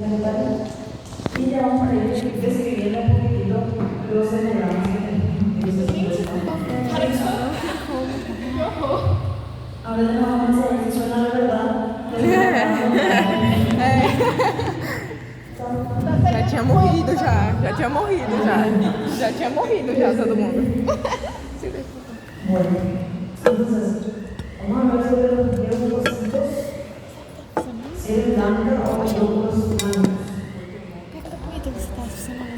Y ya vamos a ir describiendo un poquitito los enagramas que tenemos. Ahora ya nos vamos a ver si suena la verdad. Já tinha morrido já todo mundo. Bueno, entonces, vamos a ver sobre los leucocitos, si eres blanca o leucos blancos.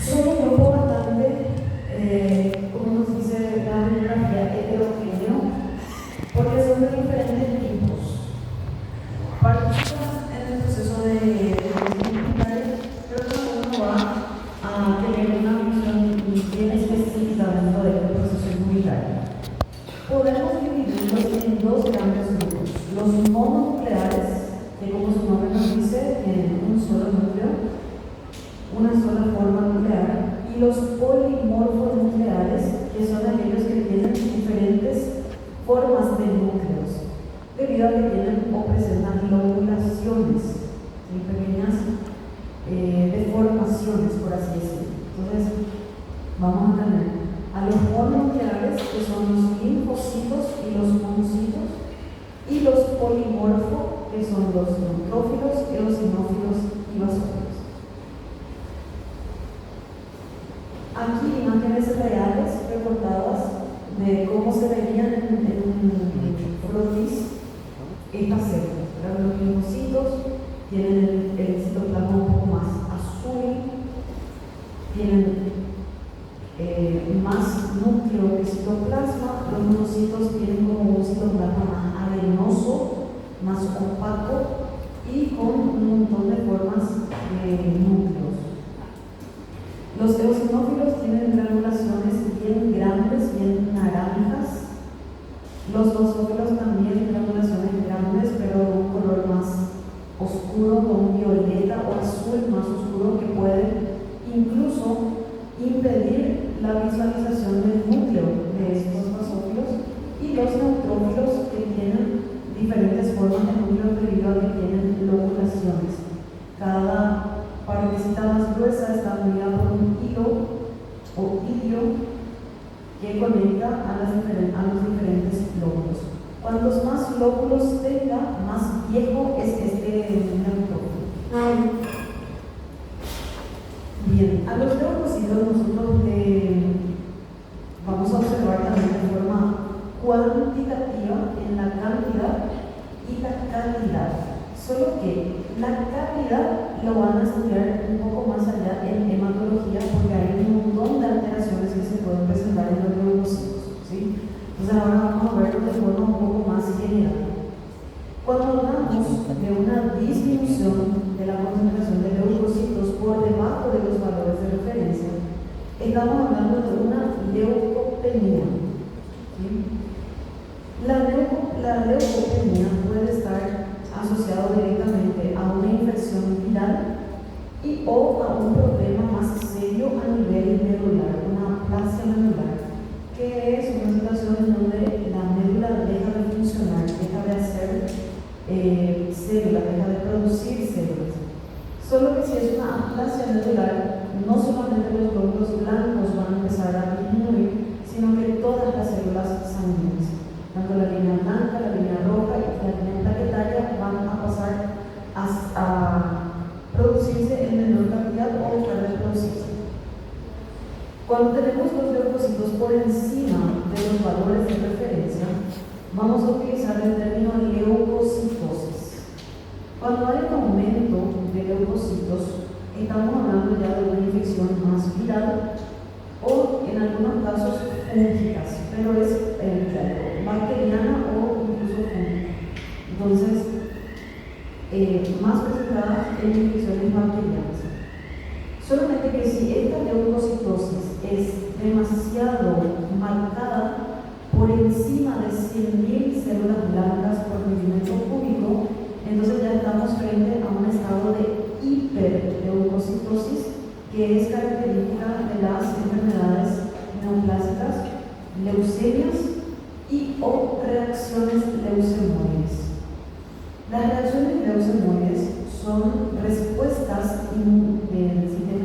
Son un grupo bastante, como nos dice la bibliografía, heterogéneo, porque son de diferentes tipos. Participan en el proceso de inmunitario, pero cada uno va a tener una función bien específica dentro del proceso inmunitario. Podemos dividirlos en dos grandes grupos: los mononucleares, que como su nombre nos dice, tienen un solo núcleo, una sola forma nuclear, y los polimorfonucleares, que son aquellos que tienen diferentes formas de núcleos, debido a que tienen o presentan lobulaciones, pequeñas deformaciones, por así decirlo. Entonces, vamos a tener a los mononucleares, que son los linfocitos y los monocitos, y los polimorfos, que son los neutrófilos, eosinófilos y basófilos. Aquí imágenes reales recortadas de cómo se veían en un frotis estas células. Los linfocitos tienen el citoplasma un poco más azul, tienen más núcleo que citoplasma. Los monocitos tienen como un citoplasma más arenoso, más opaco y con un montón de formas de núcleos. Los eosinófilos tienen granulaciones bien grandes, bien naranjas. Los basófilos también granulaciones grandes, pero de un color más oscuro, con violeta o azul más oscuro, que puede incluso impedir la visualización del núcleo de estos basófilos. Y los neutrófilos, que tienen diferentes formas de núcleo debido a que tienen lobulaciones. Cada partecita más gruesa está unida por un hilo o hilio que conecta a los diferentes lóbulos. Cuantos más lóbulos tenga, más viejo es este neutrófilo. Bien, a los leucocitos nosotros vamos a observar también de forma cuantitativa en la cantidad y la calidad. Solo que la calidad lo van a estudiar un poco más allá en hematología, porque hay un montón de alteraciones que se pueden presentar en los leucocitos, ¿sí? Entonces ahora vamos a verlo de forma un poco más general. Cuando hablamos de una disminución de la concentración de leucocitos por debajo de los valores de referencia, estamos hablando de una leucopenia, ¿sí? La leucopenia puede estar asociado directamente a una infección viral y o a un problema más serio a nivel medular, una aplasia medular, que es una situación en donde la médula deja de funcionar, deja de hacer células, deja de producir células. Solo que si es una aplasia medular, no solamente los glóbulos blancos van a empezar a disminuir, sino que todas las células sanguíneas, tanto la línea blanca, la línea roja y la línea plaquetaria, van a pasar a producirse en menor cantidad o dejar de producirse. Cuando tenemos los leucocitos por encima de los valores de referencia, vamos a utilizar el término leucocitosis. Cuando hay un aumento de leucocitos, estamos hablando ya de una infección más viral o en algunos casos fúngicas, pero es bacteriana o incluso fúngica. Entonces, más presentadas en infecciones bacterianas. Solamente que si esta leucocitosis es demasiado marcada, por encima de 100.000 células blancas por milímetro cúbico, entonces ya estamos frente a un estado de hiperleucocitosis, que es característica de las enfermedades neoplásicas, leucemias y o reacciones leucemoides. Las reacciones leucemoides son respuestas del sistema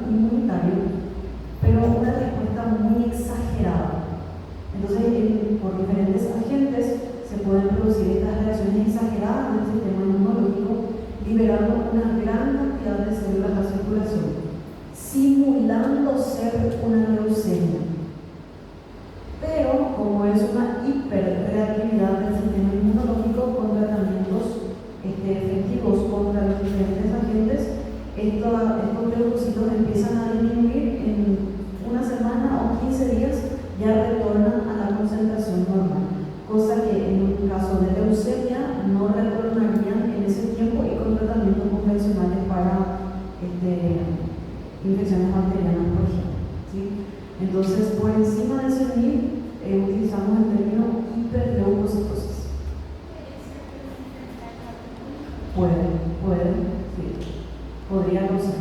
inmunitario, pero una respuesta muy exagerada. Entonces, por diferentes agentes se pueden producir estas reacciones exageradas del sistema inmunológico, liberando una gran cantidad de células a la circulación, simulando ser una leucemia. Pero, como es una hiperreactividad del sistema inmunológico con tratamientos efectivos contra los diferentes agentes, estos leucocitos empiezan a disminuir en una semana o 15 días, ya retornan a la concentración normal, cosa que en un caso de leucemia no retornarían en ese tiempo y con tratamientos convencionales para infecciones bacterianas, por ejemplo, ¿sí? Entonces, por encima de ese nivel, utilizamos el término hiperleucocitosis. Puede, sí, podría causar.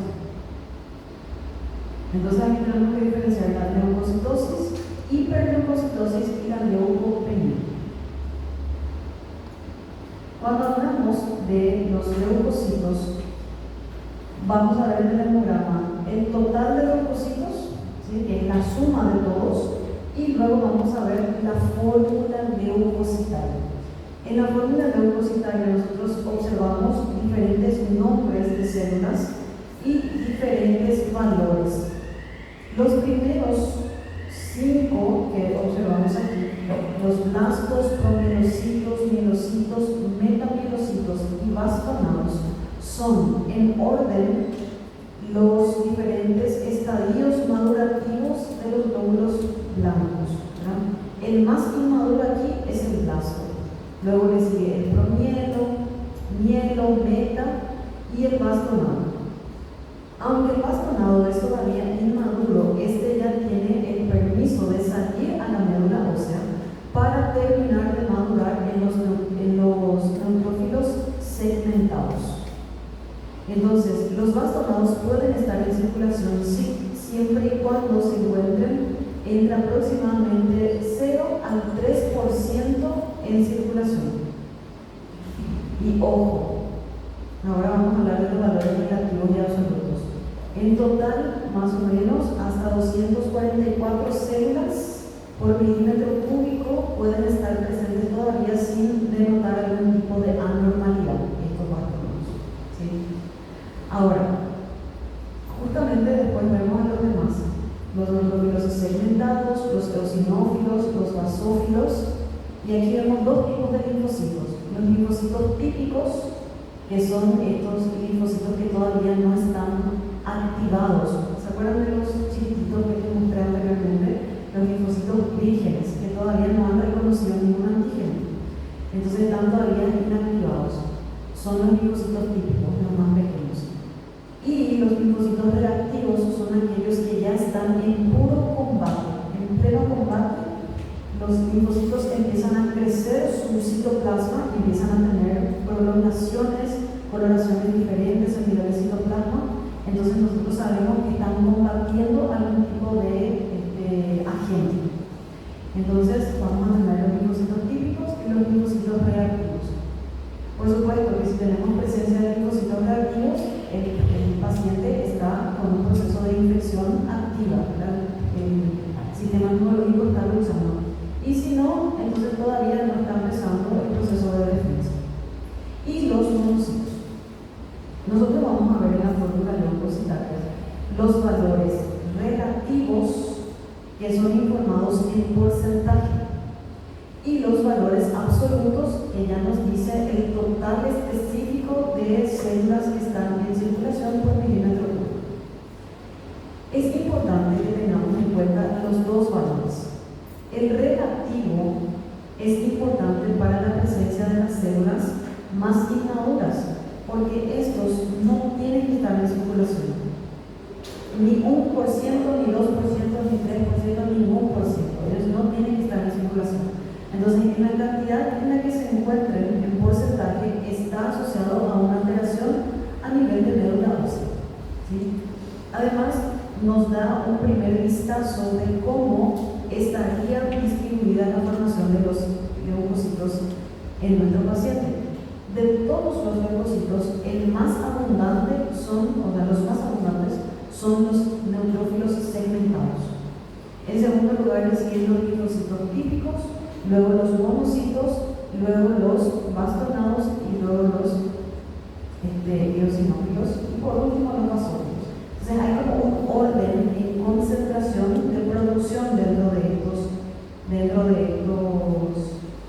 Entonces, aquí tenemos que diferenciar la leucocitosis, hiperleucocitosis y la leucopenia. Cuando hablamos de los leucocitos, vamos a ver en el hemograma el total de leucocitos, ¿sí?, que es la suma de todos, y luego vamos a ver la fórmula leucocitaria. En la fórmula leucocitaria nosotros observamos diferentes nombres de células y diferentes valores. Los primeros 5 que observamos aquí, los blastos, promielocitos, mielocitos, metamielocitos y bastonados, son en orden los diferentes estadios madurativos de los glóbulos blancos, ¿verdad? El más inmaduro aquí es el blasto, luego le sigue el promielo, mielo, meta y el bastonado. Aunque el bastonado es todavía inmaduro, este ya tiene el permiso de salir a la médula ósea para terminar de madurar en los neutrófilos segmentados. Entonces, los bastonados pueden estar en circulación siempre y cuando se encuentren entre aproximadamente 0 al 3% en circulación. Y ojo, ahora vamos a hablar de los valores relativos y absolutos. En total, más o menos, hasta 244 células por milímetro cúbico pueden estar presentes todavía sin denotar algún tipo de anormalidad, estos bastonados, ¿sí? Ahora, justamente después vemos a los demás, los neutrófilos segmentados, los eosinófilos, los basófilos, y aquí vemos dos tipos de linfocitos: los linfocitos típicos, que son estos linfocitos que todavía no están activados. ¿Se acuerdan de los chiquititos que les mostré anteriormente? Los linfocitos vírgenes, que todavía no han reconocido ningún antígeno, entonces están todavía inactivados. Son los linfocitos típicos, los más pequeños. Y los linfocitos reactivos son aquellos que ya están en puro combate, en pleno combate. Los linfocitos empiezan a crecer su citoplasma y empiezan a tener prolongaciones, coloraciones diferentes a nivel de citoplasma. Entonces nosotros sabemos que están combatiendo algún tipo de agente. Entonces vamos a tener los linfocitos típicos y los linfocitos reactivos. Por supuesto que si tenemos presencia de linfocitos reactivos, el paciente está con un proceso de infección activa, ¿verdad? El sistema inmunológico está luchando. Y si no, entonces todavía no está empezando el proceso de defensa. Y los monocitos. Nosotros vamos a ver en la fórmula leucocitaria los valores relativos, que son informados en porcentaje, y los valores absolutos, que ya nos dice el total específico de células que están en circulación por milímetro cúbico. Es importante que tengamos en cuenta los dos valores. El relativo es importante para la presencia de las células más inmaduras, porque estos no tienen que estar en circulación. Ni 1%, ni 2%, ni 3%, ni 1%. Ellos no tienen que estar en circulación. Entonces, en la cantidad en la que se encuentren en porcentaje está asociado a una alteración a nivel de médula ósea, ¿sí? Además, nos da un primer vistazo de cómo estaría distribuida la formación de los leucocitos en nuestro paciente. de todos los leucocitos, el más abundante los más abundantes son los neutrófilos segmentados. En segundo lugar le siguen los linfocitos típicos, luego los monocitos, luego los bastonados y luego los eosinófilos y por último los basófilos. Entonces hay como un orden en concentración de producción dentro de estos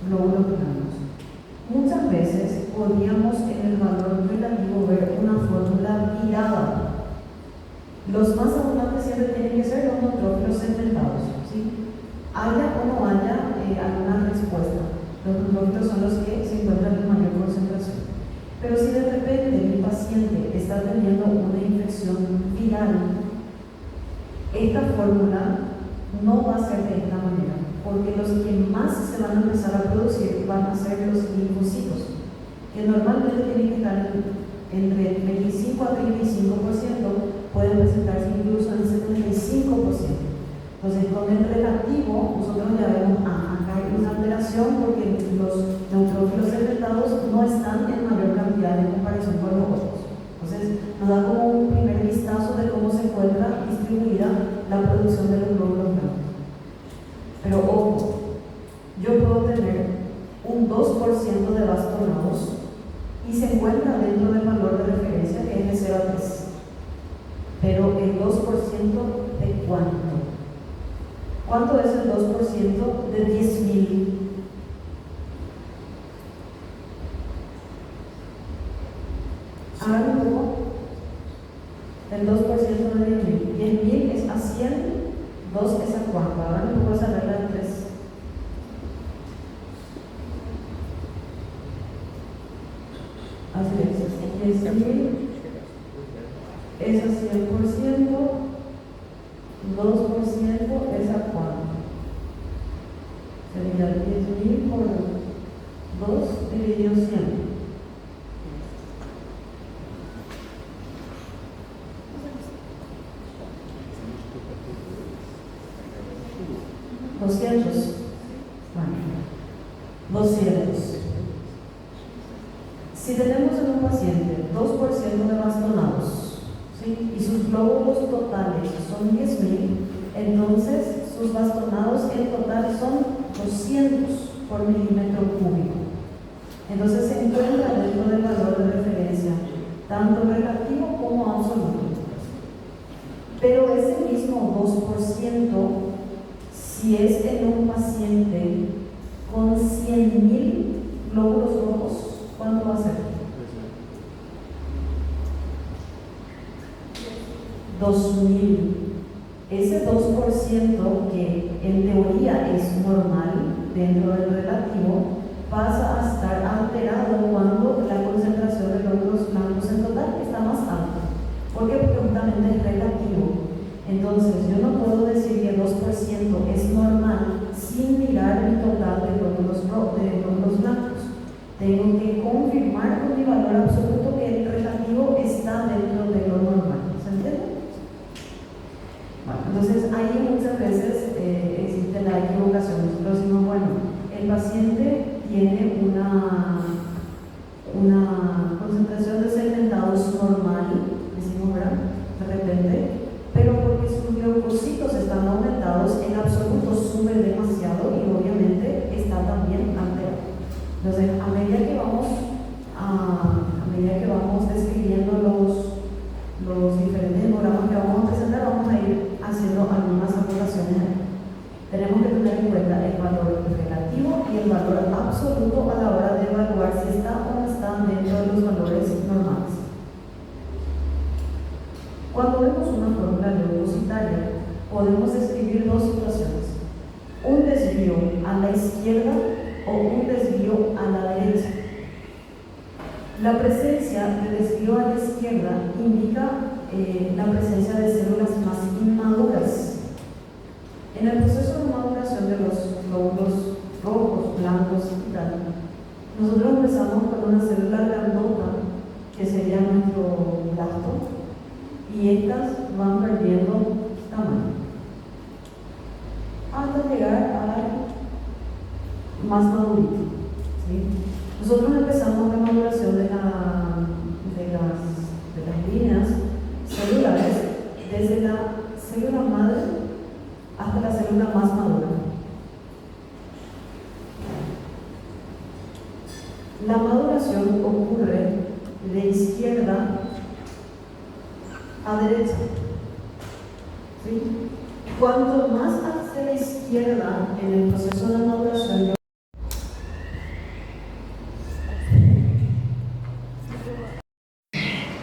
glóbulos blancos. Muchas veces podríamos en el valor relativo ver una fórmula virada. Los más abundantes siempre tienen que ser los neutrófilos segmentados, ¿sí? Haya o no haya alguna respuesta. Los neutrófilos son los que se encuentran en mayor concentración. Pero si de repente mi paciente está teniendo una infección viral, esta fórmula no va a ser de esta manera, porque los que más se van a empezar a producir van a ser los linfocitos, que normalmente tienen que estar entre 25 a 35%, pueden presentarse incluso en 75%. Entonces, con el relativo, nosotros ya vemos, acá hay una alteración porque los neutrófilos segmentados no están en mayor cantidad en comparación con los otros. Entonces, nos da como un primer vistazo de cómo se encuentra distribuida la producción de los glóbulos blancos. Pero ojo, yo puedo tener un 2% de bastonados y se encuentra dentro del valor de referencia que es de 0 a 3. Pero el 2% de cuánto? ¿Cuánto es el 2% de 10.000? Hagan un poco. El 2% de 10.000. 10.000 es a 100, 2 es a cuánto. Hagan un poco esa regla de 3. Así es. 10.000 es a 100%, 2% es a cuánto. Sería 10.000 por 2 dividido 100. Bueno, 200. Si tenemos en un paciente 2% de bastonados, ¿sí? Y sus glóbulos totales son 10.000, entonces sus bastonados en total son 200 por milímetro cúbico. Entonces se encuentra dentro del valor de referencia, tanto relativo como absoluto. Pero ese mismo 2%, si es en un paciente con 100.000 glóbulos rojos, ¿cuánto va a ser? 2.000. Ese 2% que en teoría es normal dentro del relativo pasa a estar alterado cuando la concentración de glóbulos blancos en total está más alta. ¿Por qué? Porque justamente es relativo. Entonces yo no puedo decir que el 2% es normal sin mirar el total de glóbulos blancos. Tengo que confirmar con mi valor absoluto que el relativo está dentro de lo normal. ¿Se entiende? Bueno, entonces ahí muchas veces existe la equivocación. Nosotros decimos, bueno, el paciente tiene una concentración de segmentados normal, decimos, ¿verdad? De repente, pero porque sus leucocitos están aumentados, en absoluto sube demasiado y obviamente está también alterado. Entonces, a medida que vamos describiendo los diferentes hemogramas que vamos a presentar, vamos a ir haciendo algunas anotaciones. Tenemos que tener en cuenta el valor relativo y el valor absoluto a la hora de evaluar si está o no está dentro de los valores normales. Cuando vemos una fórmula leucocitaria, podemos describir dos situaciones: un desvío a la izquierda o un desvío a la derecha. La presencia de desvío a la izquierda indica la presencia de células más inmaduras. En el proceso de maduración de los glóbulos rojos, blancos y tal, nosotros empezamos con una célula grandota, que sería nuestro blasto, y estas van perdiendo tamaño hasta llegar a más madurito, ¿sí? Nosotros empezamos la maduración célula más madura. La maduración ocurre de izquierda a derecha. ¿Sí? Cuanto más hacia la izquierda en el proceso de maduración,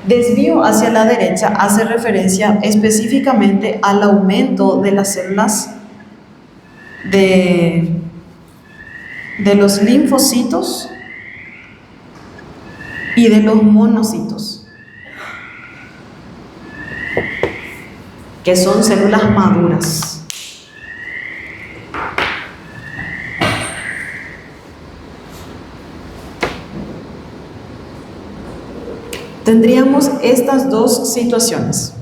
desvío hacia la derecha hace referencia específicamente al aumento de las células de los linfocitos y de los monocitos, que son células maduras. Tendríamos estas dos situaciones.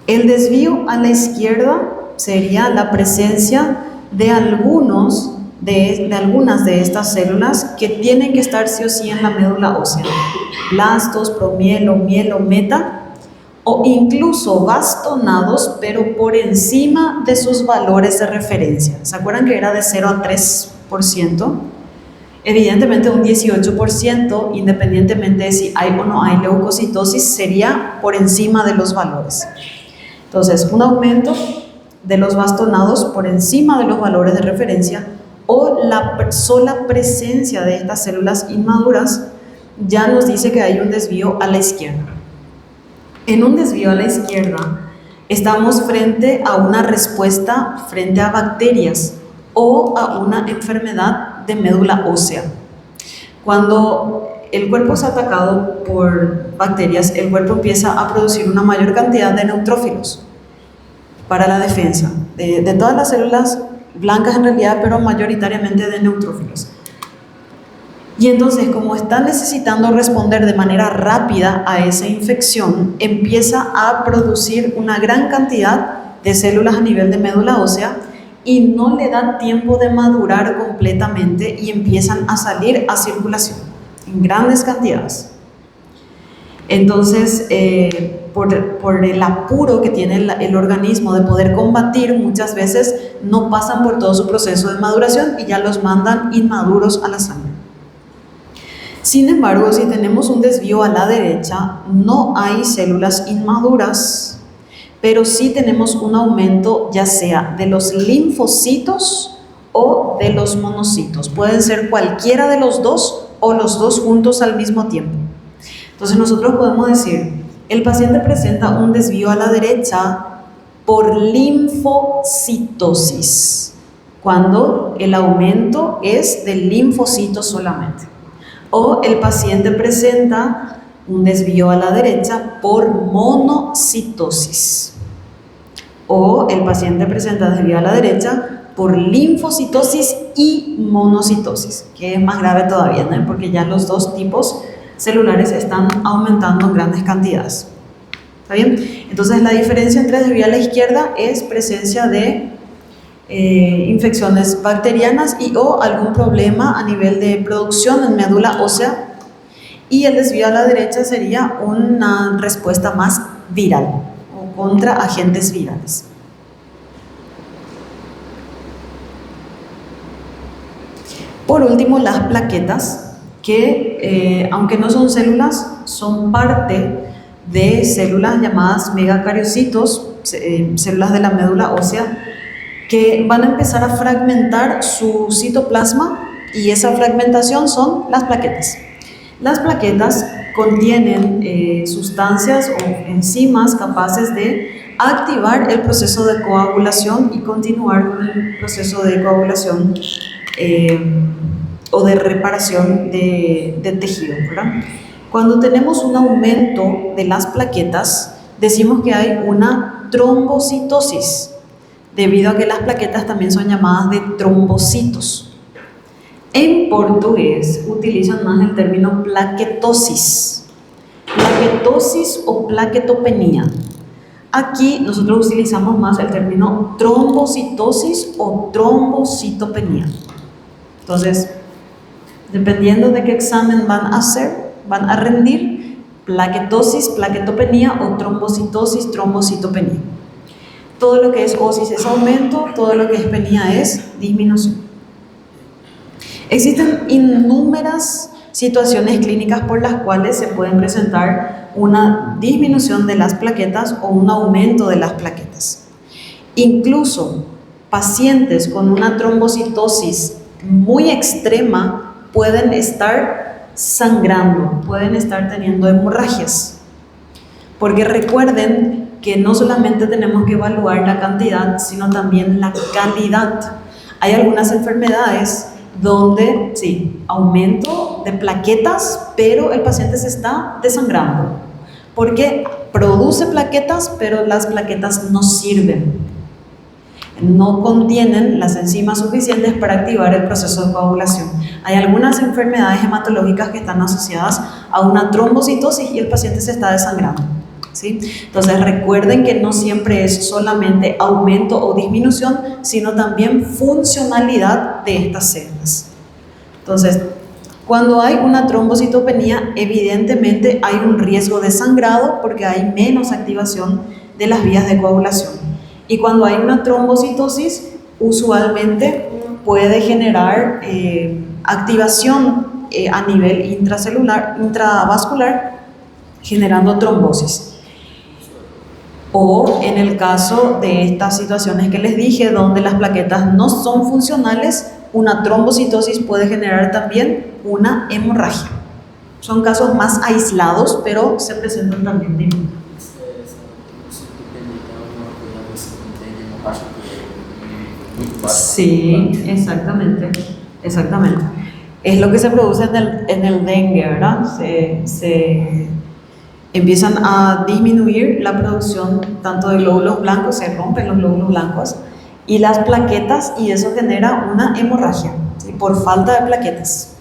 El desvío a la izquierda sería la presencia de algunas de estas células que tienen que estar sí o sí en la médula ósea. Blastos, promielo, mielo, meta, o incluso bastonados, pero por encima de sus valores de referencia. ¿Se acuerdan que era de 0 a 3%? Evidentemente un 18%, independientemente de si hay o no hay leucocitosis, sería por encima de los valores. Entonces, un aumento de los bastonados por encima de los valores de referencia o la sola presencia de estas células inmaduras ya nos dice que hay un desvío a la izquierda. En un desvío a la izquierda estamos frente a una respuesta frente a bacterias o a una enfermedad de médula ósea. Cuando el cuerpo es atacado por bacterias, el cuerpo empieza a producir una mayor cantidad de neutrófilos para la defensa, de todas las células blancas en realidad, pero mayoritariamente de neutrófilos. Y entonces, como está necesitando responder de manera rápida a esa infección, empieza a producir una gran cantidad de células a nivel de médula ósea y no le da tiempo de madurar completamente y empiezan a salir a circulación en grandes cantidades. Entonces, por el apuro que tiene el organismo de poder combatir, muchas veces no pasan por todo su proceso de maduración y ya los mandan inmaduros a la sangre. Sin embargo, si tenemos un desvío a la derecha, no hay células inmaduras, pero sí tenemos un aumento ya sea de los linfocitos o de los monocitos. Pueden ser cualquiera de los dos o los dos juntos al mismo tiempo. Entonces nosotros podemos decir, el paciente presenta un desvío a la derecha por linfocitosis, cuando el aumento es del linfocito solamente. O el paciente presenta un desvío a la derecha por monocitosis. O el paciente presenta desvío a la derecha por linfocitosis y monocitosis, que es más grave todavía, ¿no? Porque ya los dos tipos celulares están aumentando en grandes cantidades. ¿Está bien? Entonces la diferencia entre desvío a la izquierda es presencia de infecciones bacterianas y o algún problema a nivel de producción en médula ósea, y el desvío a la derecha sería una respuesta más viral o contra agentes virales. Por último, las plaquetas, que aunque no son células, son parte de células llamadas megacariocitos, células de la médula ósea, que van a empezar a fragmentar su citoplasma, y esa fragmentación son las plaquetas. Las plaquetas contienen sustancias o enzimas capaces de activar el proceso de coagulación y continuar con el proceso de coagulación o de reparación de tejido, ¿verdad? Cuando tenemos un aumento de las plaquetas, decimos que hay una trombocitosis, debido a que las plaquetas también son llamadas de trombocitos. En portugués utilizan más el término plaquetosis, plaquetosis o plaquetopenia. Aquí nosotros utilizamos más el término trombocitosis o trombocitopenia. Entonces, dependiendo de qué examen van a hacer, van a rendir plaquetosis, plaquetopenia o trombocitosis, trombocitopenia. todo lo que es osis es aumento, todo lo que es penía es disminución. Existen innúmeras situaciones clínicas por las cuales se pueden presentar una disminución de las plaquetas o un aumento de las plaquetas. Incluso pacientes con una trombocitosis muy extrema pueden estar sangrando, pueden estar teniendo hemorragias. Porque recuerden que no solamente tenemos que evaluar la cantidad, sino también la calidad. Hay algunas enfermedades donde, sí, aumento de plaquetas, pero el paciente se está desangrando. Porque produce plaquetas, pero las plaquetas no sirven. No contienen las enzimas suficientes para activar el proceso de coagulación. Hay algunas enfermedades hematológicas que están asociadas a una trombocitosis y el paciente se está desangrando, ¿sí? Entonces recuerden que no siempre es solamente aumento o disminución, sino también funcionalidad de estas células. Entonces, cuando hay una trombocitopenia, evidentemente hay un riesgo de sangrado porque hay menos activación de las vías de coagulación. Y cuando hay una trombocitosis, usualmente puede generar activación a nivel intracelular, intravascular, generando trombosis. O en el caso de estas situaciones que les dije, donde las plaquetas no son funcionales, una trombocitosis puede generar también una hemorragia. Son casos más aislados, pero se presentan también de nuevo. Sí, exactamente, exactamente. Es lo que se produce en el dengue, ¿verdad? Se empiezan a disminuir la producción tanto de glóbulos blancos, se rompen los glóbulos blancos y las plaquetas, y eso genera una hemorragia, ¿sí? Por falta de plaquetas.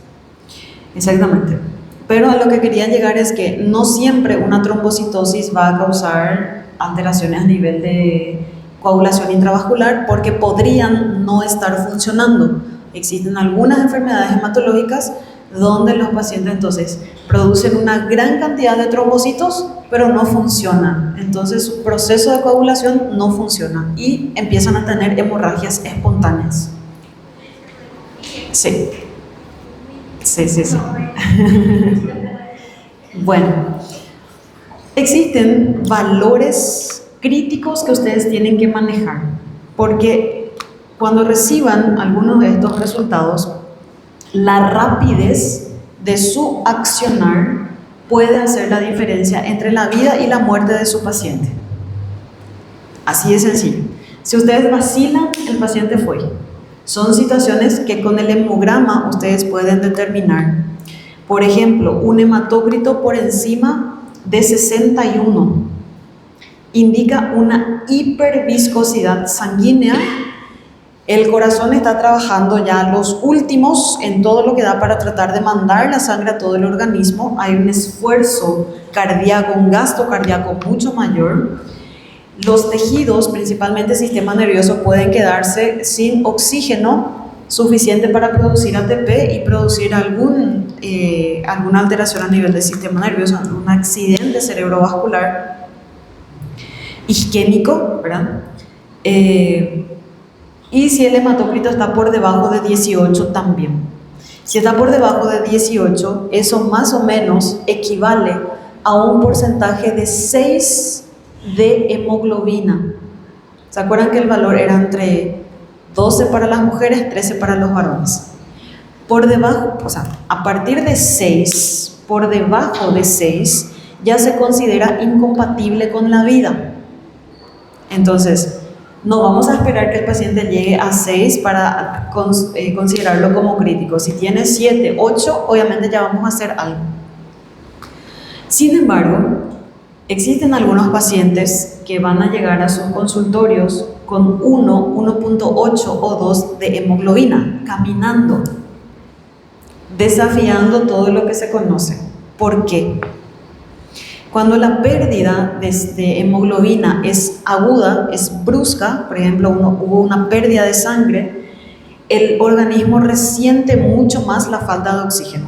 Exactamente. Pero a lo que quería llegar es que no siempre una trombocitosis va a causar alteraciones a nivel de coagulación intravascular porque podrían no estar funcionando. Existen algunas enfermedades hematológicas donde los pacientes entonces producen una gran cantidad de trombocitos pero no funcionan, entonces su proceso de coagulación no funciona y empiezan a tener hemorragias espontáneas. Sí. Bueno, existen valores críticos que ustedes tienen que manejar, porque cuando reciban algunos de estos resultados, la rapidez de su accionar puede hacer la diferencia entre la vida y la muerte de su paciente. Así de sencillo. Si ustedes vacilan, el paciente fue. Son situaciones que con el hemograma ustedes pueden determinar. Por ejemplo, un hematócrito por encima de 61 indica una hiperviscosidad sanguínea. El corazón está trabajando ya los últimos en todo lo que da para tratar de mandar la sangre a todo el organismo. Hay un esfuerzo cardíaco, un gasto cardíaco mucho mayor. Los tejidos, principalmente el sistema nervioso, pueden quedarse sin oxígeno suficiente para producir ATP y producir alguna alteración a nivel del sistema nervioso, un accidente cerebrovascular isquémico, ¿verdad? Y si el hematócrito está por debajo de 18 también. Si está por debajo de 18, eso más o menos equivale a un porcentaje de 6 de hemoglobina. ¿Se acuerdan que el valor era entre 12 para las mujeres, 13 para los varones? Por debajo, o sea, a partir de 6, por debajo de 6, ya se considera incompatible con la vida. Entonces, no vamos a esperar que el paciente llegue a 6 para considerarlo como crítico. Si tiene 7, 8, obviamente ya vamos a hacer algo. Sin embargo, existen algunos pacientes que van a llegar a sus consultorios con 1, 1.8 o 2 de hemoglobina, caminando, desafiando todo lo que se conoce. ¿Por qué? Cuando la pérdida de hemoglobina es aguda, es brusca, por ejemplo, hubo una pérdida de sangre, el organismo resiente mucho más la falta de oxígeno.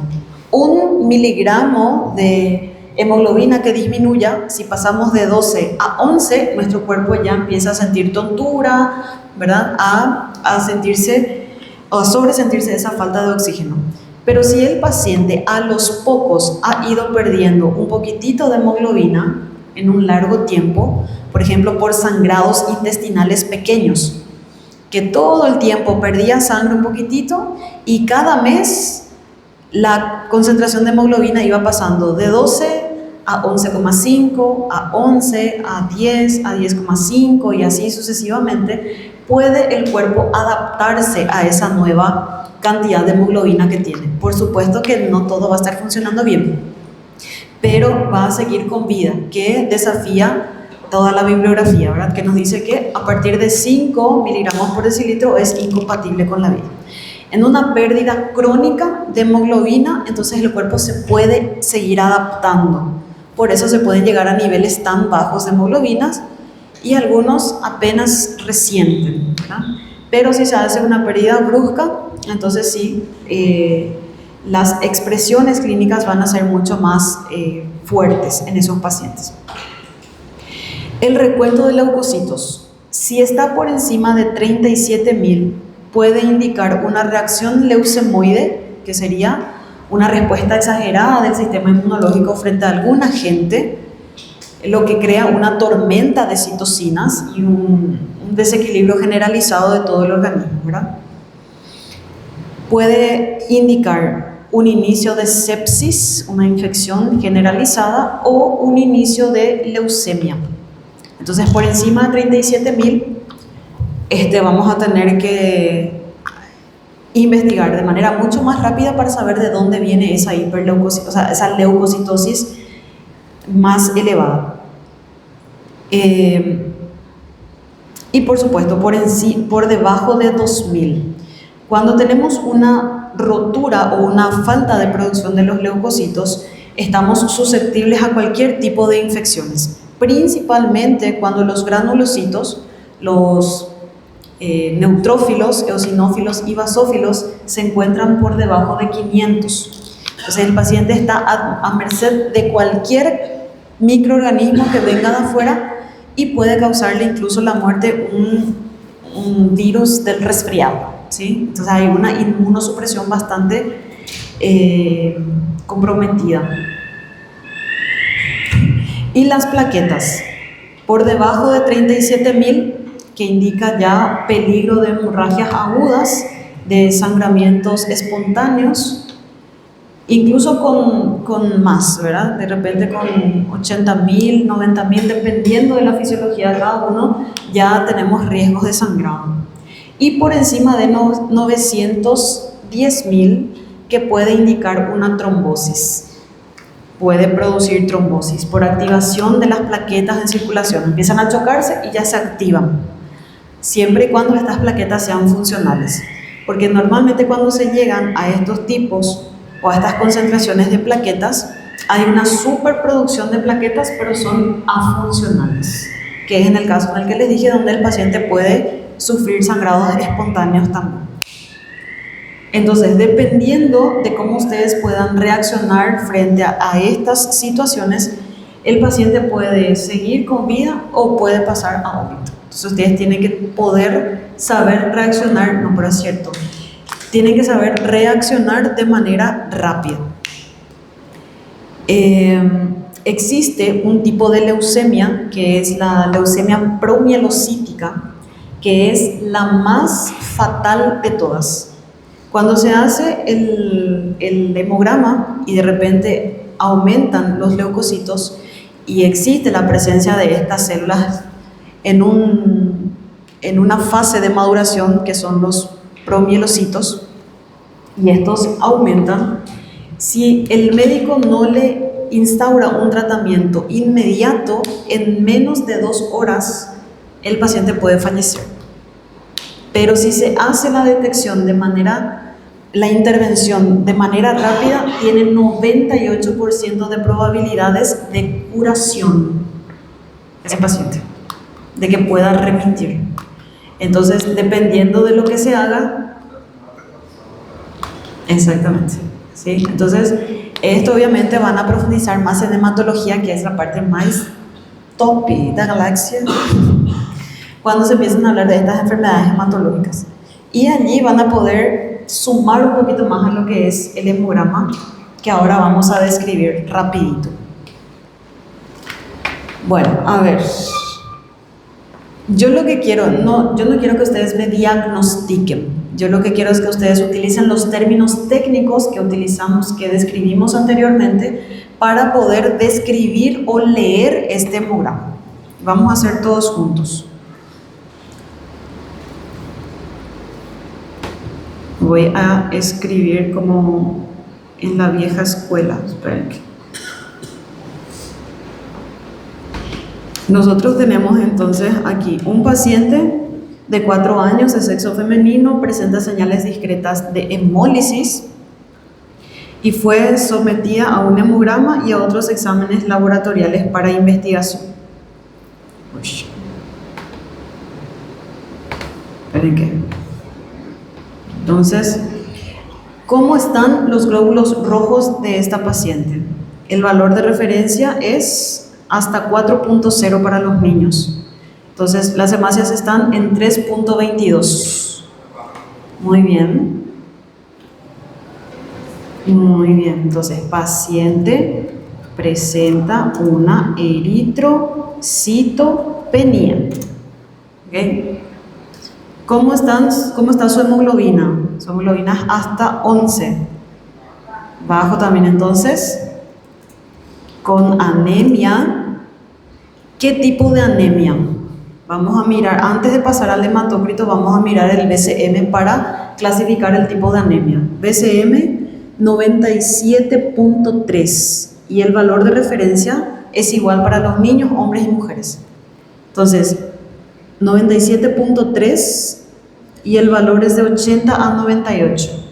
1 miligramo de hemoglobina que disminuya. Si pasamos de 12 a 11, nuestro cuerpo ya empieza a sentir tontura, ¿verdad? A sentirse o a sobresentirse esa falta de oxígeno. Pero si el paciente a los pocos ha ido perdiendo un poquitito de hemoglobina en un largo tiempo, por ejemplo, por sangrados intestinales pequeños, que todo el tiempo perdía sangre un poquitito y cada mes la concentración de hemoglobina iba pasando de 12 a 11,5, a 11, a 10, a 10,5 y así sucesivamente, puede el cuerpo adaptarse a esa nueva cantidad de hemoglobina que tiene. Por supuesto que no todo va a estar funcionando bien, pero va a seguir con vida, que desafía toda la bibliografía, ¿verdad? Que nos dice que a partir de 5 miligramos por decilitro es incompatible con la vida. En una pérdida crónica de hemoglobina, entonces el cuerpo se puede seguir adaptando. Por eso se pueden llegar a niveles tan bajos de hemoglobinas y algunos apenas resienten, ¿verdad? Pero si se hace una pérdida brusca, entonces sí, las expresiones clínicas van a ser mucho más fuertes en esos pacientes. El recuento de leucocitos, si está por encima de 37.000, puede indicar una reacción leucemoide, que sería una respuesta exagerada del sistema inmunológico frente a algún agente, lo que crea una tormenta de citocinas y un desequilibrio generalizado de todo el organismo, ¿verdad? Puede indicar un inicio de sepsis, una infección generalizada, o un inicio de leucemia. Entonces, por encima de 37.000, vamos a tener que investigar de manera mucho más rápida para saber de dónde viene esa hiperleucocitosis, o sea, esa leucocitosis más elevada. Y por supuesto, por debajo de 2.000. Cuando tenemos una rotura o una falta de producción de los leucocitos, estamos susceptibles a cualquier tipo de infecciones, principalmente cuando los granulocitos, los neutrófilos, eosinófilos y basófilos se encuentran por debajo de 500. Entonces el paciente está a merced de cualquier microorganismo que venga de afuera y puede causarle incluso la muerte un virus del resfriado, ¿sí? Entonces hay una inmunosupresión bastante comprometida. Y las plaquetas, por debajo de 37.000, que indica ya peligro de hemorragias agudas, de sangramientos espontáneos, incluso con más, ¿verdad? De repente con 80.000, 90.000, dependiendo de la fisiología de cada uno, ya tenemos riesgos de sangrado. Y por encima de 910.000, que puede indicar una trombosis. Puede producir trombosis por activación de las plaquetas en circulación. Empiezan a chocarse y ya se activan, siempre y cuando estas plaquetas sean funcionales. Porque normalmente cuando se llegan a estos tipos o a estas concentraciones de plaquetas, hay una superproducción de plaquetas, pero son afuncionales, que es en el caso en el que les dije, donde el paciente puede sufrir sangrados espontáneos también. Entonces, dependiendo de cómo ustedes puedan reaccionar frente a estas situaciones, el paciente puede seguir con vida o puede pasar a óbito. Entonces, ustedes tienen que poder saber reaccionar, no, pero es cierto, tienen que saber reaccionar de manera rápida. Existe un tipo de leucemia, que es la leucemia promielocítica, que es la más fatal de todas. Cuando se hace el hemograma y de repente aumentan los leucocitos y existe la presencia de estas células en una fase de maduración, que son los promielocitos, y estos aumentan, si el médico no le instaura un tratamiento inmediato, en menos de 2 horas el paciente puede fallecer. Pero si se hace la detección la intervención de manera rápida, tiene 98% de probabilidades de curación ese paciente, de que pueda remitir. Entonces, dependiendo de lo que se haga, exactamente, ¿sí? Entonces, Esto obviamente van a profundizar más en hematología, que es la parte más top de la galaxia, cuando se empiezan a hablar de estas enfermedades hematológicas. Y allí van a poder sumar un poquito más a lo que es el hemograma, que ahora vamos a describir rapidito. Bueno, a ver. Yo no quiero que ustedes me diagnostiquen. Yo lo que quiero es que ustedes utilicen los términos técnicos que utilizamos, que describimos anteriormente, para poder describir o leer este hemograma. Vamos a hacer todos juntos. Voy a escribir como en la vieja escuela. Esperen. Nosotros tenemos entonces aquí un paciente de 4 años de sexo femenino, presenta señales discretas de hemólisis y fue sometida a un hemograma y a otros exámenes laboratoriales para investigación. Esperen que. Entonces, ¿cómo están los glóbulos rojos de esta paciente? El valor de referencia es hasta 4.0 para los niños. Entonces, las hemácias están en 3.22. Muy bien. Muy bien. Entonces, paciente presenta una eritrocitopenia. ¿Okay? ¿Cómo está su hemoglobina? Su hemoglobina es hasta 11. Bajo también, entonces, con anemia. ¿Qué tipo de anemia? Vamos a mirar, antes de pasar al hematócrito, vamos a mirar el BCM para clasificar el tipo de anemia. BCM 97.3 y el valor de referencia es igual para los niños, hombres y mujeres. Entonces, 97.3 y el valor es de 80 a 98.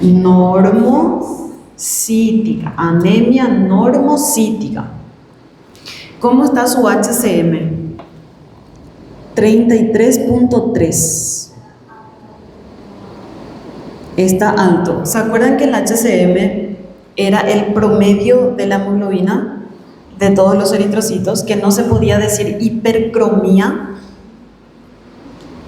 Normocítica, anemia normocítica. ¿Cómo está su HCM? 33.3. Está alto. ¿Se acuerdan que el HCM era el promedio de la hemoglobina de todos los eritrocitos? Que no se podía decir hipercromía.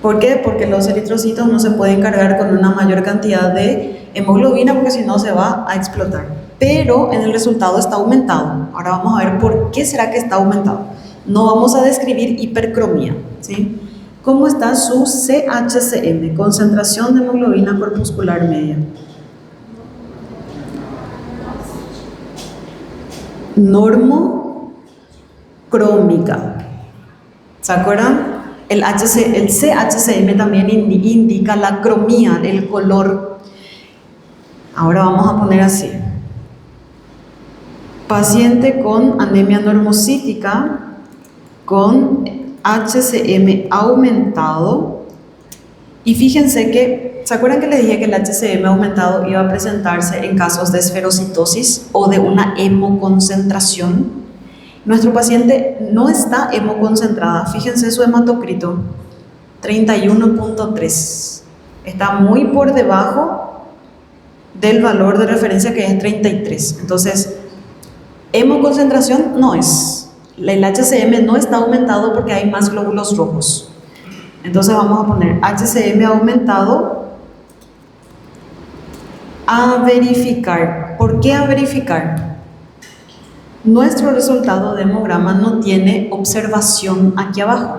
¿Por qué? Porque los eritrocitos no se pueden cargar con una mayor cantidad de hemoglobina porque si no se va a explotar. Pero en el resultado está aumentado. Ahora vamos a ver por qué será que está aumentado. No vamos a describir hipercromía, ¿sí? ¿Cómo está su CHCM? Concentración de hemoglobina corpuscular media. Normocrómica. ¿Se acuerdan? El CHCM también indica la cromía, el color. Ahora vamos a poner así. Paciente con anemia normocítica, con HCM aumentado. Y fíjense que, ¿se acuerdan que les dije que el HCM aumentado iba a presentarse en casos de esferocitosis o de una hemoconcentración? Nuestro paciente no está hemoconcentrada. Fíjense su hematocrito, 31.3. Está muy por debajo del valor de referencia que es 33. Entonces, hemoconcentración no es. El HCM no está aumentado porque hay más glóbulos rojos. Entonces vamos a poner HCM aumentado a verificar. ¿Por qué a verificar? Nuestro resultado de hemograma no tiene observación aquí abajo.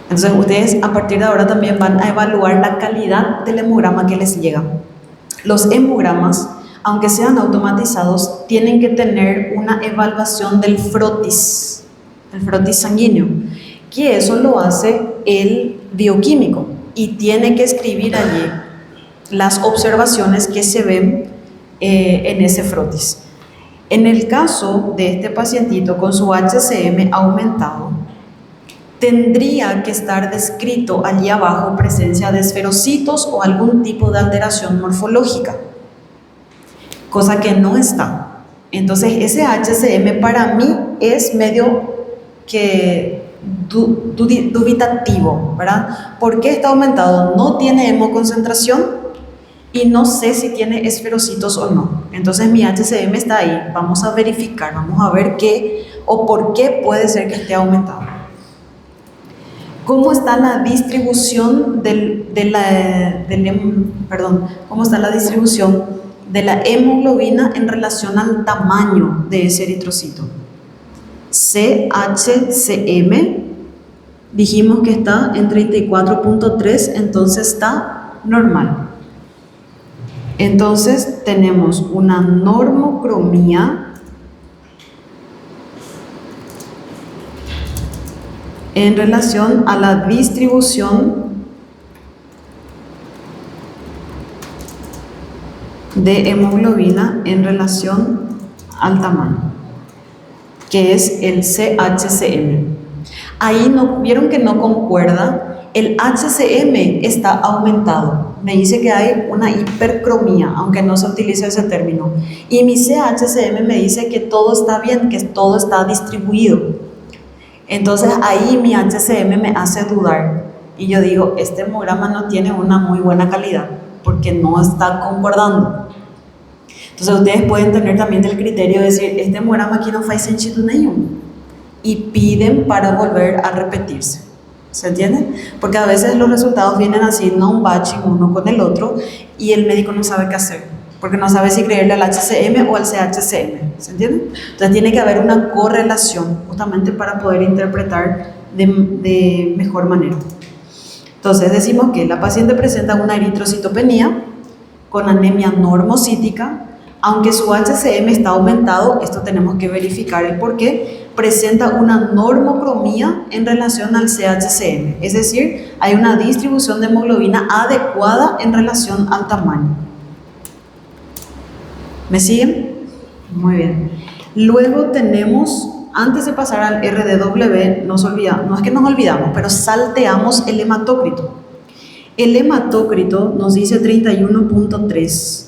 Entonces ustedes a partir de ahora también van a evaluar la calidad del hemograma que les llega. Los hemogramas, aunque sean automatizados, tienen que tener una evaluación del frotis, el frotis sanguíneo, que eso lo hace el bioquímico y tiene que escribir allí las observaciones que se ven en ese frotis. En el caso de este pacientito con su HCM aumentado, tendría que estar descrito allí abajo presencia de esferocitos o algún tipo de alteración morfológica, cosa que no está. Entonces ese HCM para mí es medio que dubitativo, ¿verdad? ¿Por qué está aumentado? No tiene hemoconcentración y no sé si tiene esferocitos o no. Entonces mi HCM está ahí, vamos a verificar, vamos a ver qué o por qué puede ser que esté aumentado. ¿Cómo está la distribución cómo está la distribución de la hemoglobina en relación al tamaño de ese eritrocito? CHCM, dijimos que está en 34.3, entonces está normal. Entonces tenemos una normocromía en relación a la distribución de hemoglobina en relación al tamaño, que es el CHCM. Ahí no, vieron que no concuerda, el HCM está aumentado, me dice que hay una hipercromía, aunque no se utiliza ese término, y mi CHCM me dice que todo está bien, que todo está distribuido. Entonces ahí mi HCM me hace dudar y yo digo, este hemograma no tiene una muy buena calidad porque no está concordando. Entonces ustedes pueden tener también el criterio de decir, este hemograma aquí no fue sentido nenhum, y piden para volver a repetirse. ¿Se entiende? Porque a veces los resultados vienen así, no un batching uno con el otro, y el médico no sabe qué hacer, porque no sabe si creerle al HCM o al CHCM. ¿Se entiende? Entonces tiene que haber una correlación justamente para poder interpretar de mejor manera. Entonces decimos que la paciente presenta una eritrocitopenia con anemia normocítica, aunque su HCM está aumentado, esto tenemos que verificar el por qué, presenta una normocromía en relación al CHCM, es decir, hay una distribución de hemoglobina adecuada en relación al tamaño. ¿Me siguen? Muy bien. Luego tenemos, antes de pasar al RDW, no es que nos olvidamos, pero salteamos el hematócrito. El hematócrito nos dice 31.3,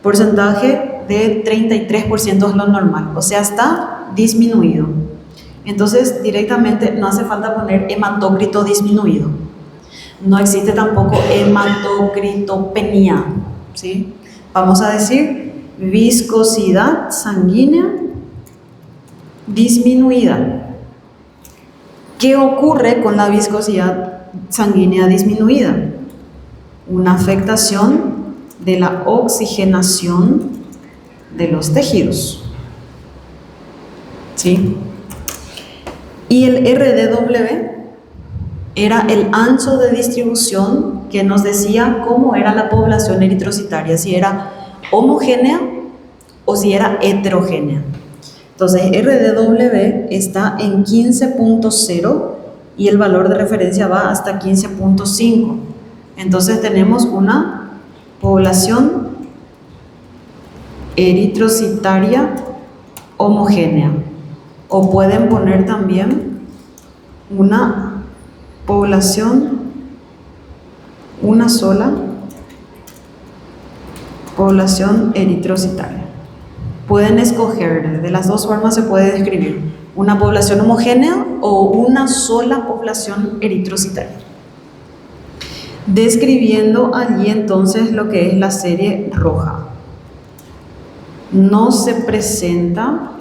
porcentaje de 33% es lo normal, o sea, está disminuido. Entonces, directamente no hace falta poner hematócrito disminuido. No existe tampoco hematocritopenia, ¿sí? Vamos a decir viscosidad sanguínea disminuida. ¿Qué ocurre con la viscosidad sanguínea disminuida? Una afectación de la oxigenación de los tejidos. ¿Sí? Y el RDW era el ancho de distribución que nos decía cómo era la población eritrocitaria, si era homogénea o si era heterogénea. Entonces RDW está en 15.0 y el valor de referencia va hasta 15.5. Entonces tenemos una población eritrocitaria homogénea, o pueden poner también una población, una sola población eritrocitaria. Pueden escoger, de las dos formas se puede describir, una población homogénea o una sola población eritrocitaria. Describiendo allí entonces lo que es la serie roja. No se presenta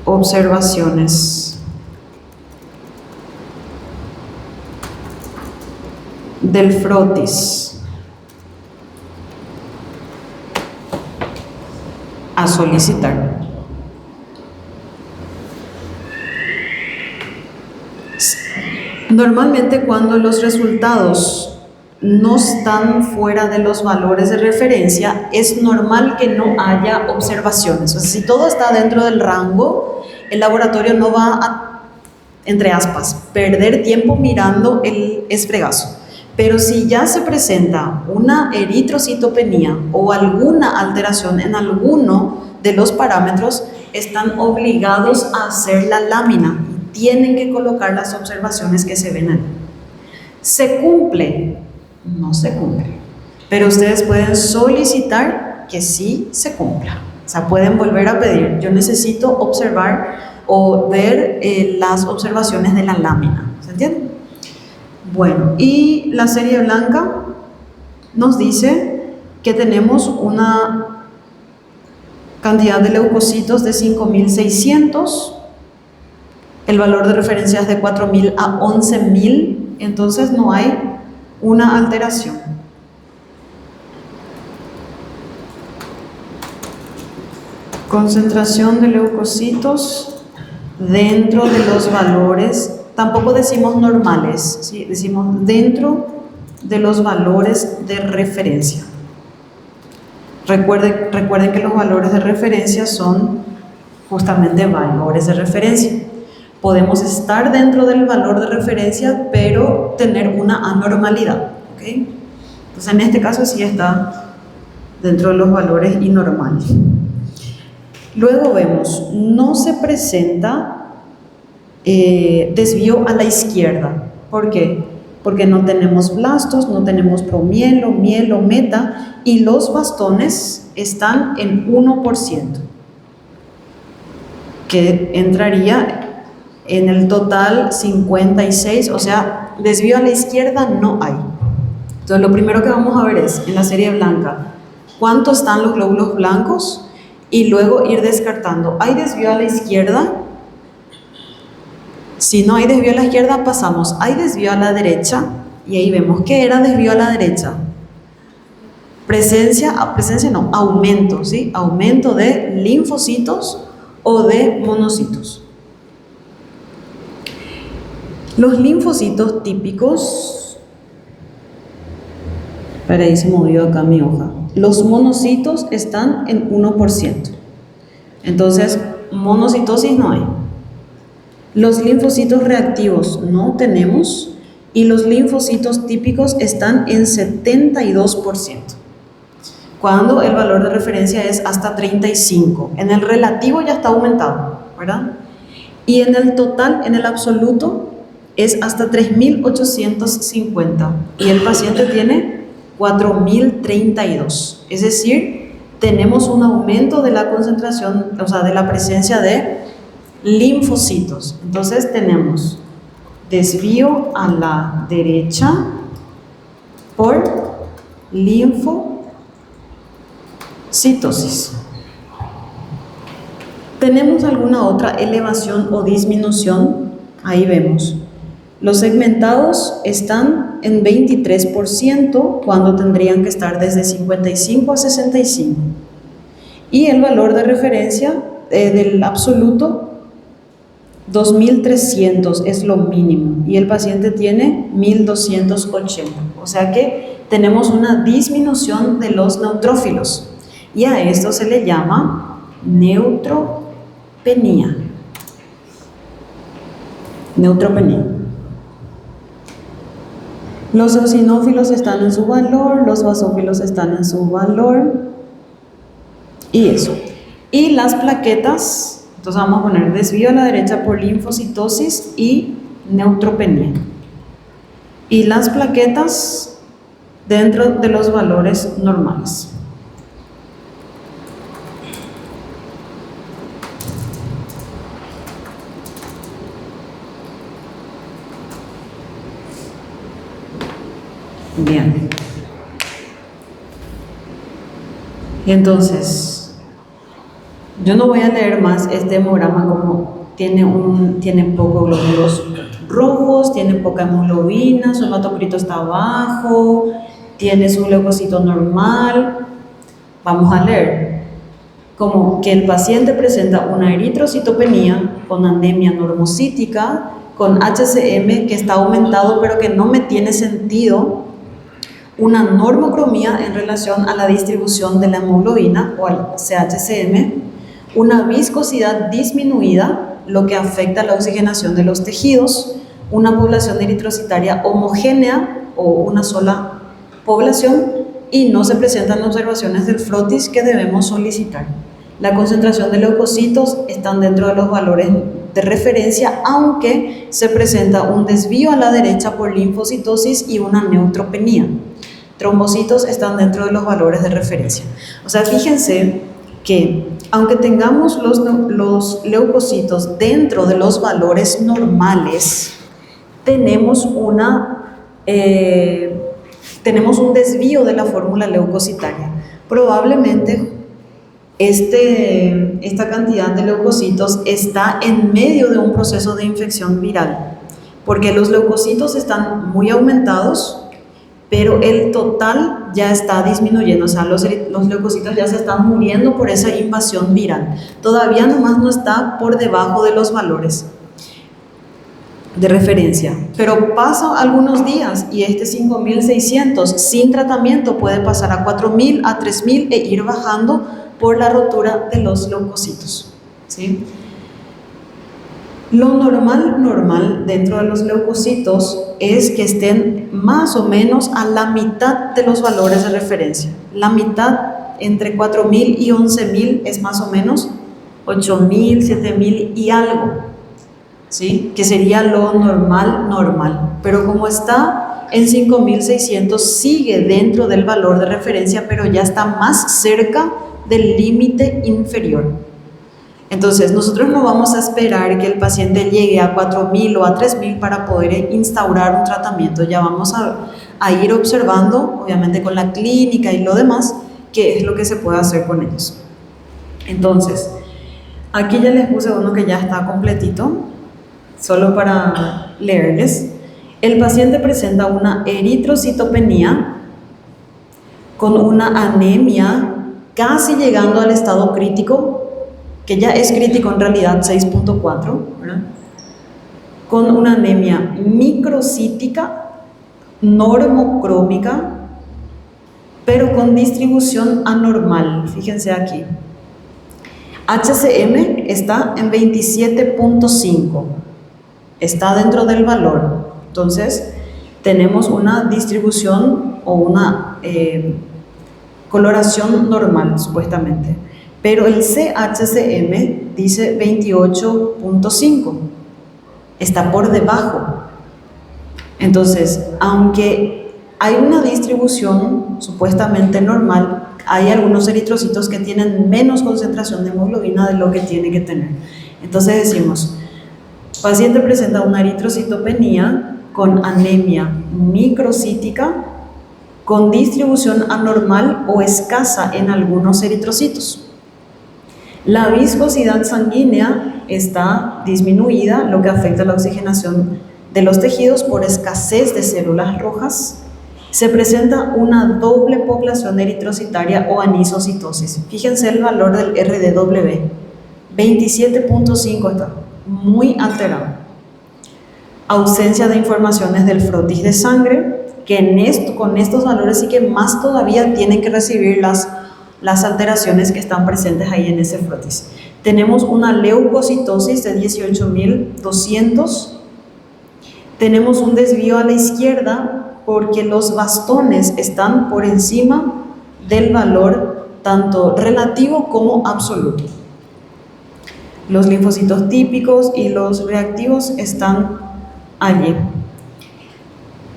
observaciones del frotis a solicitar. Normalmente cuando los resultados no están fuera de los valores de referencia, es normal que no haya observaciones. O sea, si todo está dentro del rango, el laboratorio no va a, entre aspas, perder tiempo mirando el esfregazo. Pero si ya se presenta una eritrocitopenia o alguna alteración en alguno de los parámetros, están obligados a hacer la lámina y tienen que colocar las observaciones que se ven ahí. ¿Se cumple? No se cumple, pero ustedes pueden solicitar que sí se cumpla. O sea, pueden volver a pedir, yo necesito observar o ver las observaciones de la lámina. ¿Se entiende? Bueno, y la serie blanca nos dice que tenemos una cantidad de leucocitos de 5.600, el valor de referencia es de 4.000 a 11.000, entonces no hay una alteración. Concentración de leucocitos dentro de los valores, tampoco decimos normales, ¿sí? Decimos dentro de los valores de referencia. Recuerden que los valores de referencia son justamente valores de referencia. Podemos estar dentro del valor de referencia, pero tener una anormalidad, ¿ok? Entonces, en este caso sí está dentro de los valores anormales. Luego vemos, no se presenta desvío a la izquierda. ¿Por qué? Porque no tenemos blastos, no tenemos promielo, mielo, meta, y los bastones están en 1%, que entraría en el total 56, o sea, desvío a la izquierda no hay. Entonces, lo primero que vamos a ver es, en la serie blanca, ¿cuántos están los glóbulos blancos? Y luego ir descartando. ¿Hay desvío a la izquierda? Si no hay desvío a la izquierda, pasamos. ¿Hay desvío a la derecha? Y ahí vemos que era desvío a la derecha. Aumento, ¿sí? Aumento de linfocitos o de monocitos. Los linfocitos típicos, para ahí se movió acá mi hoja. Los monocitos están en 1%. Entonces, monocitosis no hay. Los linfocitos reactivos no tenemos y los linfocitos típicos están en 72%. Cuando el valor de referencia es hasta 35. En el relativo ya está aumentado, ¿verdad? Y en el total, en el absoluto, es hasta 3.850 y el paciente tiene 4.032. Es decir, tenemos un aumento de la concentración, o sea, de la presencia de linfocitos. Entonces tenemos desvío a la derecha por linfocitosis. ¿Tenemos alguna otra elevación o disminución? Ahí vemos. Los segmentados están en 23% cuando tendrían que estar desde 55 a 65. Y el valor de referencia del absoluto, 2.300 es lo mínimo y el paciente tiene 1.280. O sea que tenemos una disminución de los neutrófilos y a esto se le llama neutropenia. Neutropenia. Los eosinófilos están en su valor, los basófilos están en su valor y eso. Y las plaquetas, entonces vamos a poner desvío a la derecha por linfocitosis y neutropenia. Y las plaquetas dentro de los valores normales. Bien. Entonces, yo no voy a leer más este hemograma como tiene pocos glóbulos rojos, tiene poca hemoglobina, su hematocrito está bajo, tiene su leucocito normal. Vamos a leer como que el paciente presenta una eritrocitopenia con anemia normocítica, con HCM que está aumentado pero que no me tiene sentido, una normocromía en relación a la distribución de la hemoglobina o al CHCM, una viscosidad disminuida, lo que afecta la oxigenación de los tejidos, una población eritrocitaria homogénea o una sola población y no se presentan observaciones del frotis que debemos solicitar. La concentración de leucocitos están dentro de los valores de referencia, aunque se presenta un desvío a la derecha por linfocitosis y una neutropenia. Trombocitos están dentro de los valores de referencia. O sea, fíjense que aunque tengamos los leucocitos dentro de los valores normales, tenemos una tenemos un desvío de la fórmula leucocitaria. Probablemente esta cantidad de leucocitos está en medio de un proceso de infección viral, porque los leucocitos están muy aumentados, pero el total ya está disminuyendo, o sea, los leucocitos ya se están muriendo por esa invasión viral. Todavía nomás no está por debajo de los valores de referencia, pero pasan algunos días y este 5.600 sin tratamiento puede pasar a 4.000, a 3.000 e ir bajando por la rotura de los leucocitos, ¿sí? Lo normal dentro de los leucocitos es que estén más o menos a la mitad de los valores de referencia. La mitad, entre 4.000 y 11.000, es más o menos 8.000, 7.000 y algo, ¿sí? Que sería lo normal. Pero como está en 5.600, sigue dentro del valor de referencia, pero ya está más cerca del límite inferior. Entonces, nosotros no vamos a esperar que el paciente llegue a 4.000 o a 3.000 para poder instaurar un tratamiento. Ya vamos a ir observando, obviamente con la clínica y lo demás, qué es lo que se puede hacer con ellos. Entonces, aquí ya les puse uno que ya está completito, solo para leerles. El paciente presenta una eritrocitopenía con una anemia casi llegando al estado crítico, que ya es crítico en realidad, 6.4, ¿verdad? Con una anemia microcítica, normocrómica, pero con distribución anormal. Fíjense aquí. HCM está en 27.5, está dentro del valor. Entonces, tenemos una distribución o una coloración normal, supuestamente. Pero el CHCM dice 28.5, está por debajo. Entonces, aunque hay una distribución supuestamente normal, hay algunos eritrocitos que tienen menos concentración de hemoglobina de lo que tiene que tener. Entonces decimos, paciente presenta una eritrocitopenía con anemia microcítica, con distribución anormal o escasa en algunos eritrocitos. La viscosidad sanguínea está disminuida, lo que afecta a la oxigenación de los tejidos por escasez de células rojas. Se presenta una doble población eritrocitaria o anisocitosis. Fíjense el valor del RDW, 27.5 está muy alterado. Ausencia de informaciones del frotis de sangre, que con estos valores sí que más todavía tienen que recibir las alteraciones que están presentes ahí en ese frotis. Tenemos una leucocitosis de 18.200. Tenemos un desvío a la izquierda porque los bastones están por encima del valor tanto relativo como absoluto. Los linfocitos típicos y los reactivos están allí.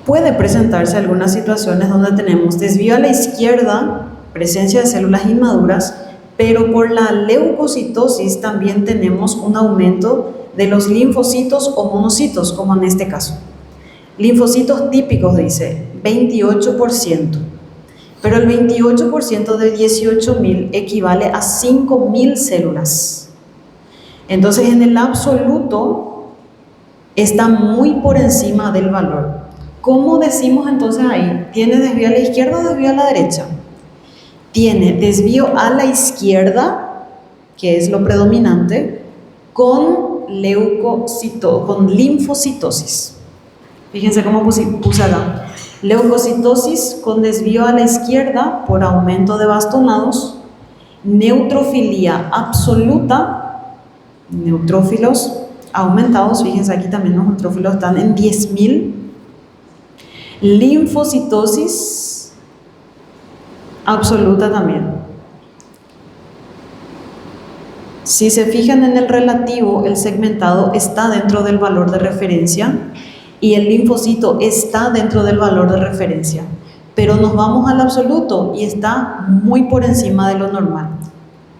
Puede presentarse algunas situaciones donde tenemos desvío a la izquierda, presencia de células inmaduras, pero por la leucocitosis también tenemos un aumento de los linfocitos o monocitos, como en este caso. Linfocitos típicos, dice, 28%, pero el 28% de 18.000 equivale a 5.000 células. Entonces, en el absoluto, está muy por encima del valor. ¿Cómo decimos entonces ahí? ¿Tiene desvío a la izquierda o desvío a la derecha? Tiene desvío a la izquierda, que es lo predominante, con linfocitosis. Fíjense cómo puse acá. Leucocitosis con desvío a la izquierda por aumento de bastonados, neutrofilia absoluta, neutrófilos aumentados, fíjense aquí también los neutrófilos están en 10.000, linfocitosis absoluta también. Si se fijan en el relativo, el segmentado está dentro del valor de referencia y el linfocito está dentro del valor de referencia, pero nos vamos al absoluto y está muy por encima de lo normal.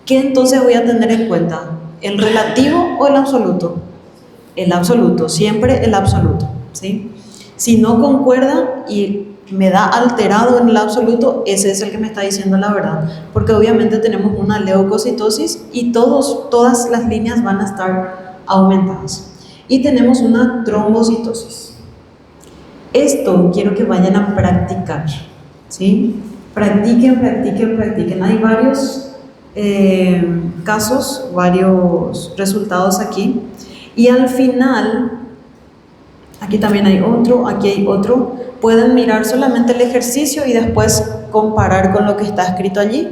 ¿Qué entonces voy a tener en cuenta? ¿El relativo o el absoluto? El absoluto, siempre el absoluto, ¿sí? Si no concuerda y me da alterado en el absoluto, ese es el que me está diciendo la verdad, porque obviamente tenemos una leucocitosis y todas las líneas van a estar aumentadas. Y tenemos una trombocitosis. Esto quiero que vayan a practicar, ¿sí? Practiquen. Hay varios casos, varios resultados aquí. Y al final, aquí también hay otro, aquí hay otro. Pueden mirar solamente el ejercicio y después comparar con lo que está escrito allí.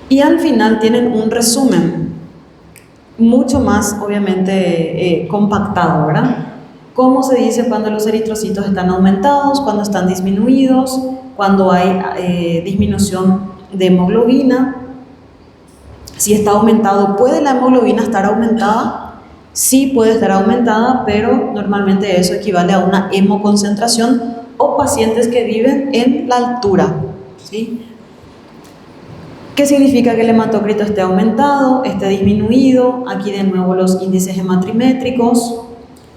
Y al final tienen un resumen, mucho más obviamente compactado, ¿verdad? Cómo se dice cuando los eritrocitos están aumentados, cuando están disminuidos, cuando hay disminución de hemoglobina. Si está aumentado, ¿puede la hemoglobina estar aumentada? Sí puede estar aumentada, pero normalmente eso equivale a una hemoconcentración o pacientes que viven en la altura, ¿sí? ¿Qué significa que el hematócrito esté aumentado, esté disminuido? Aquí de nuevo los índices hematrimétricos,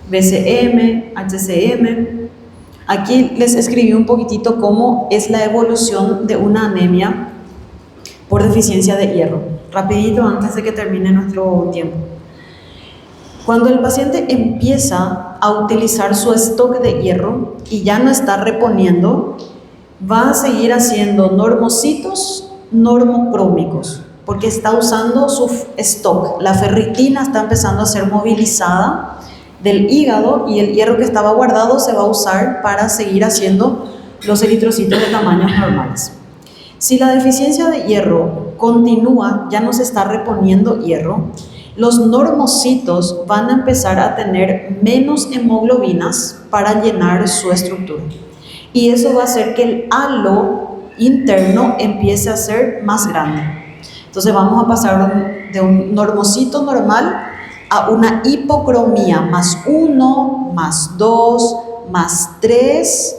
BCM, HCM. Aquí les escribí un poquitito cómo es la evolución de una anemia por deficiencia de hierro. Rapidito antes de que termine nuestro tiempo. Cuando el paciente empieza a utilizar su stock de hierro y ya no está reponiendo, va a seguir haciendo normocitos normocrómicos, porque está usando su stock. La ferritina está empezando a ser movilizada del hígado y el hierro que estaba guardado se va a usar para seguir haciendo los eritrocitos de tamaños normales. Si la deficiencia de hierro continúa, ya no se está reponiendo hierro, los normocitos van a empezar a tener menos hemoglobinas para llenar su estructura. Y eso va a hacer que el halo interno empiece a ser más grande. Entonces vamos a pasar de un normocito normal a una hipocromía, +1, +2, +3,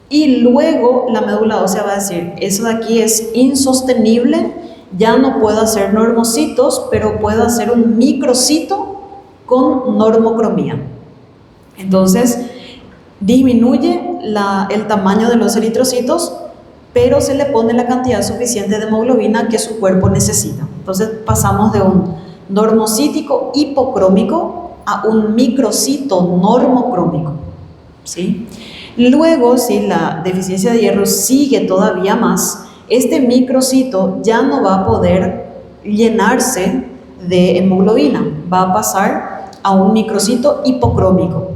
y luego la médula ósea va a decir, eso de aquí es insostenible, ya no puedo hacer normocitos, pero puedo hacer un microcito con normocromía. Entonces disminuye el tamaño de los eritrocitos, pero se le pone la cantidad suficiente de hemoglobina que su cuerpo necesita. Entonces pasamos de un normocítico hipocrómico a un microcito normocrómico, ¿sí? Luego, si la deficiencia de hierro sigue todavía más, este microcito ya no va a poder llenarse de hemoglobina, va a pasar a un microcito hipocrómico,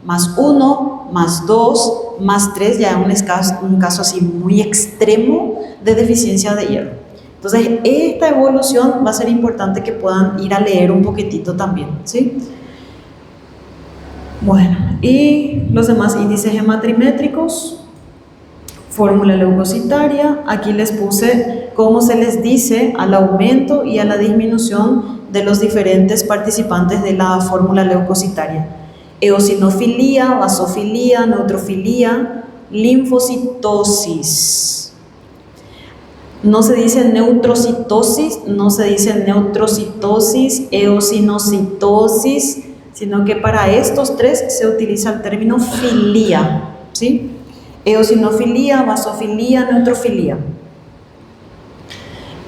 +1, +2, +3, ya es un caso así muy extremo de deficiencia de hierro. Entonces, esta evolución va a ser importante que puedan ir a leer un poquitito también, ¿sí? Bueno, y los demás índices hematrimétricos, fórmula leucocitaria, aquí les puse cómo se les dice al aumento y a la disminución de los diferentes participantes de la fórmula leucocitaria. Eosinofilia, basofilia, neutrofilia, linfocitosis. No se dice neutrocitosis, no se dice neutrocitosis, eosinocitosis, sino que para estos tres se utiliza el término filia, ¿sí? Eosinofilia, basofilia, neutrofilia.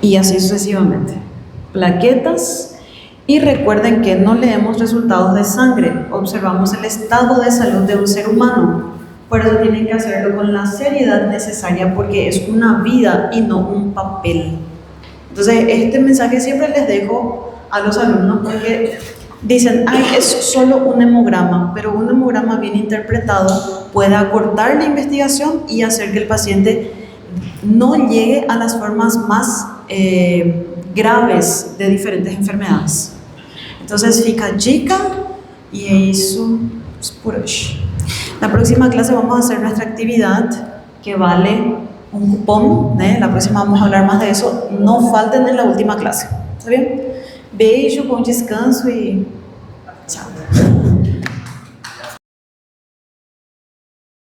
Y así sucesivamente. Plaquetas. Y recuerden que no leemos resultados de sangre, observamos el estado de salud de un ser humano. Por eso tienen que hacerlo con la seriedad necesaria, porque es una vida y no un papel. Entonces, este mensaje siempre les dejo a los alumnos, porque dicen, ay, es solo un hemograma, pero un hemograma bien interpretado puede acortar la investigación y hacer que el paciente no llegue a las formas más graves de diferentes enfermedades. Entonces, fica dica y é isso por hoje. La próxima clase vamos a hacer nuestra actividad que vale un cupón, ¿eh? La próxima vamos a hablar más de eso. No falten en la última clase, ¿está bien? Beijo, bom descanso y chao.